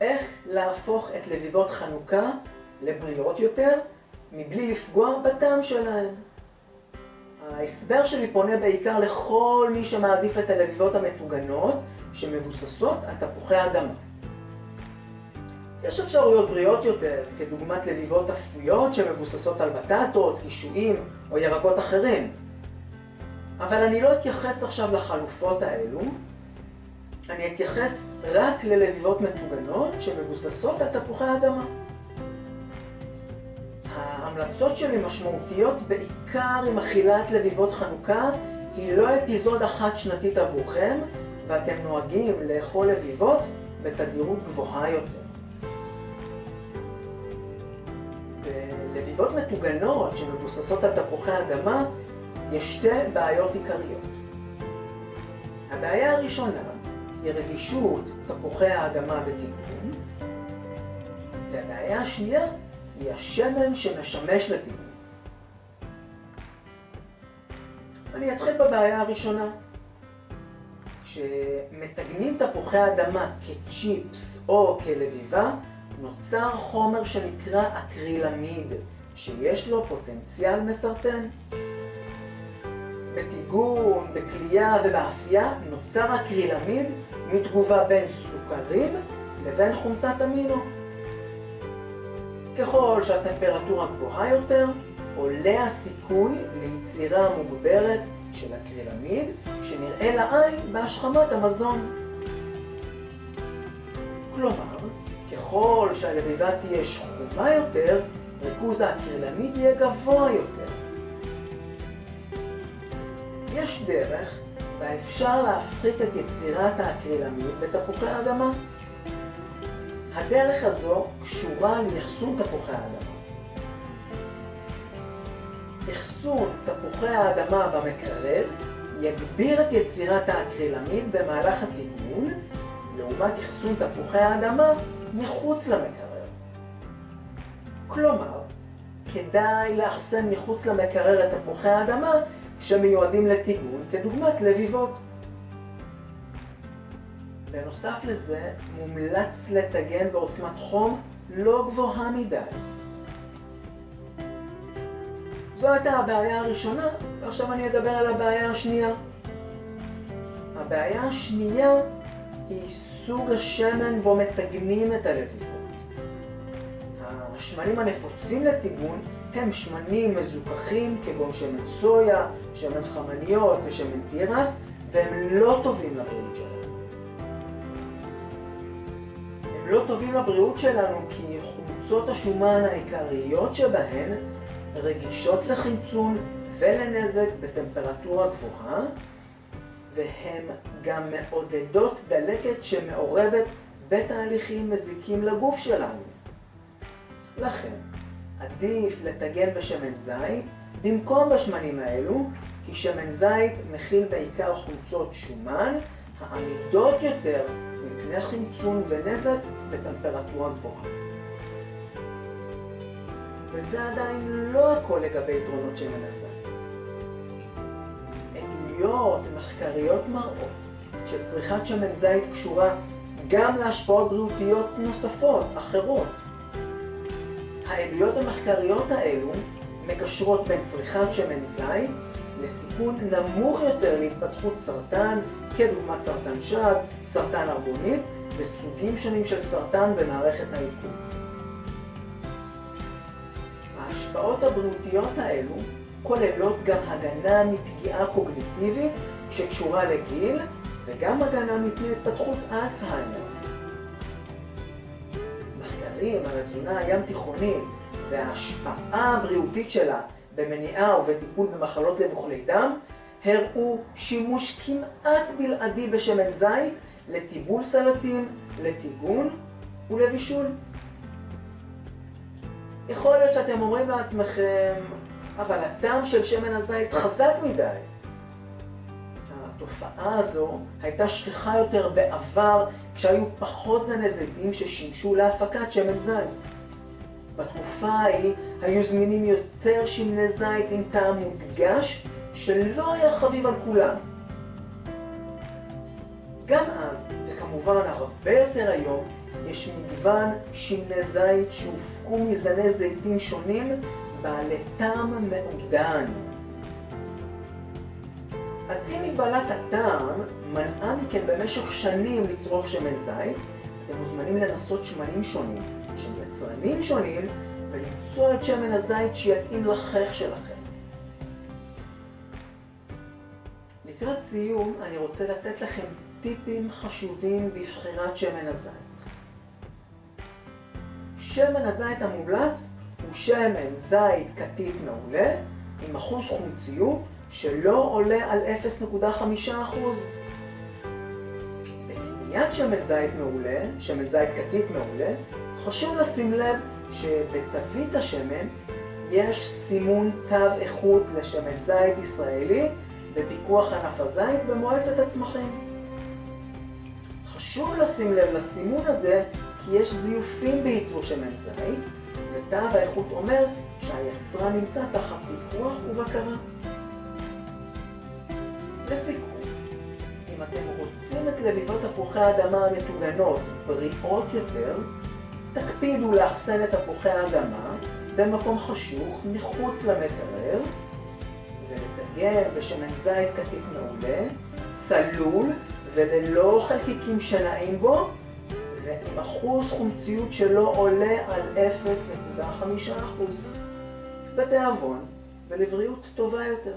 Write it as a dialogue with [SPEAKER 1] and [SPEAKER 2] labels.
[SPEAKER 1] איך להפוך את לביבות חנוכה לבריאות יותר, מבלי לפגוע בטעם שלהן. ההסבר שלי פונה בעיקר לכל מי שמעדיף את הלביבות המטוגנות, שמבוססות על תפוחי אדמה. יש אפשרויות בריאות יותר, כדוגמת לביבות אפויות שמבוססות על בטטות, קישואים או ירקות אחרים. אבל אני לא אתייחס עכשיו לחלופות האלו, אני אתייחס רק ללביבות מטוגנות שמבוססות על תפוחי אדמה. ההמלצות שלי משמעותיות בעיקר עם אכילת לביבות חנוכה, היא לא אפיזודה חד שנתית עבורכם, ואתם נוהגים לאכול לביבות בתדירות גבוהה יותר. בלביבות מטוגנות שמבוססות על תפוחי אדמה, יש שתי בעיות עיקריות. הבעיה הראשונה היא רגישות תפוחי האדמה בטיגון, והבעיה השנייה היא השמן שמשמש לטיגון. אני אתחיל בבעיה הראשונה. כשמטגנים תפוחי אדמה כצ'יפס או כלביבה, נוצר חומר שנקרא אקרילמיד, שיש לו פוטנציאל מסרטן. בטיגון, בקלייה ובאפייה נוצר אקרילמיד מתגובה בין סוכרים לבין חומצת אמינו. ככל שהטמפרטורה גבוהה יותר, עולה הסיכוי ליצירה מוגברת של אקרילמיד שנראה לעין בהשחמת המזון. כלומר, ככל שהלביבה תהיה שחומה יותר, ריכוז האקרילמיד יהיה גבוה יותר. יש דרך בה אפשר להפחית את יצירת האקרילמיד בתפוחי האדמה. הדרך הזו קשורה לאחסון תפוחי האדמה. אחסון תפוחי האדמה במקרר יגביר את יצירת האקרילמיד במהלך הטיגון, לעומת אחסון תפוחי האדמה מחוץ למקרר. כלומר, כדאי לאחסן מחוץ למקרר את תפוחי האדמה שמיועדים לטיגון, כדוגמת לביבות. בנוסף לזה, מומלץ לטגן בעוצמת חום לא גבוהה מדי. זו הייתה הבעיה הראשונה, ועכשיו אני אדבר על הבעיה השנייה. הבעיה השנייה היא סוג השמן בו מטגנים את הלביבות. השמנים הנפוצים לטיגון הם שמנים מזוכחים כגון שמן סויה, שמן חמניות ושמן תירס, והם לא טובים לבריאות שלנו. הם לא טובים לבריאות שלנו כי חומצות השומן העיקריות שבהן רגישות לחמצון ולנזק בטמפרטורה גבוהה, והן גם מעודדות דלקת שמעורבת בתהליכים מזיקים לגוף שלנו. לכן, עדיף לטגן בשמן זית במקום בשמנים האלו, כי שמן זית מכיל בעיקר חומצות שומן העמידות יותר מפני חמצון ונזק בטמפרטורה גבוהה. וזה עדיין לא הכל לגבי יתרונות שמן הזית. עדויות מחקריות מראות שצריכת שמן זית קשורה גם להשפעות בריאותיות נוספות, אחרות. העדויות המחקריות האלו מקשרות בין צריכת שמן זית לסיכון נמוך יותר להתפתחות סרטן, כדוגמת סרטן שד, סרטן הרבונית וסוגים שונים של סרטן במערכת העיכול. ההשפעות הבריאותיות האלו כוללות גם הגנה מפגיעה קוגניטיבית שקשורה לגיל וגם הגנה מפני התפתחות אלצהיימר. מחקרים על התזונה הים תיכונית וההשפעה הבריאותית שלה במניעה ובטיפול במחלות לב וכלי דם הראו שימוש כמעט בלעדי בשמן זית לטיבול סלטים, לטיגון ולבישול. יכול להיות שאתם אומרים לעצמכם, אבל הטעם של שמן הזית חזק מדי. התופעה הזו הייתה שכיחה יותר בעבר כשהיו פחות זני זיתים ששימשו להפקת שמן זית. בתקופה ההיא היו זמינים יותר שמני זית עם טעם מודגש שלא היה חביב על כולם. גם אז, וכמובן הרבה יותר היום, יש מגוון שמני זית שהופקו מזני זיתים שונים בעלי טעם מעודן. אז אם מגבלת הטעם מנעה מכם במשך שנים לצרוך שמן זית, אתם מוזמנים לנסות שמנים שונים, של יצרנים שונים, ולמצוא את שמן הזית שיתאים לחיך שלכם. לקראת סיום, אני רוצה לתת לכם טיפים חשובים בבחירת שמן הזית. שמן הזית המומלץ הוא שמן זית כתית מעולה עם אחוז חומציות שלא עולה על 0.5%. בקניית שמן זית מעולה, שמן זית כתית מעולה, חשוב לשים לב שבתווית השמן יש סימון תו איכות לשמן זית ישראלי בפיקוח ענף הזית במועצת הצמחים. חשוב לשים לב לסימון הזה כי יש זיופים בייצור שמן זית, ותו האיכות אומר שהיצרן נמצא תחת פיקוח ובקרה. לסיכום, אם אתם רוצים את לביבות תפוחי האדמה המטוגנות בריאות יותר, תקפידו לאחסן את תפוחי האדמה במקום חשוך מחוץ למקרר, ולטגן בשמן זית כתית מעולה, צלול וללא חלקיקים שנעים בו, ועם אחוז חומציות שלא עולה על 0.5%. בתיאבון ולבריאות טובה יותר.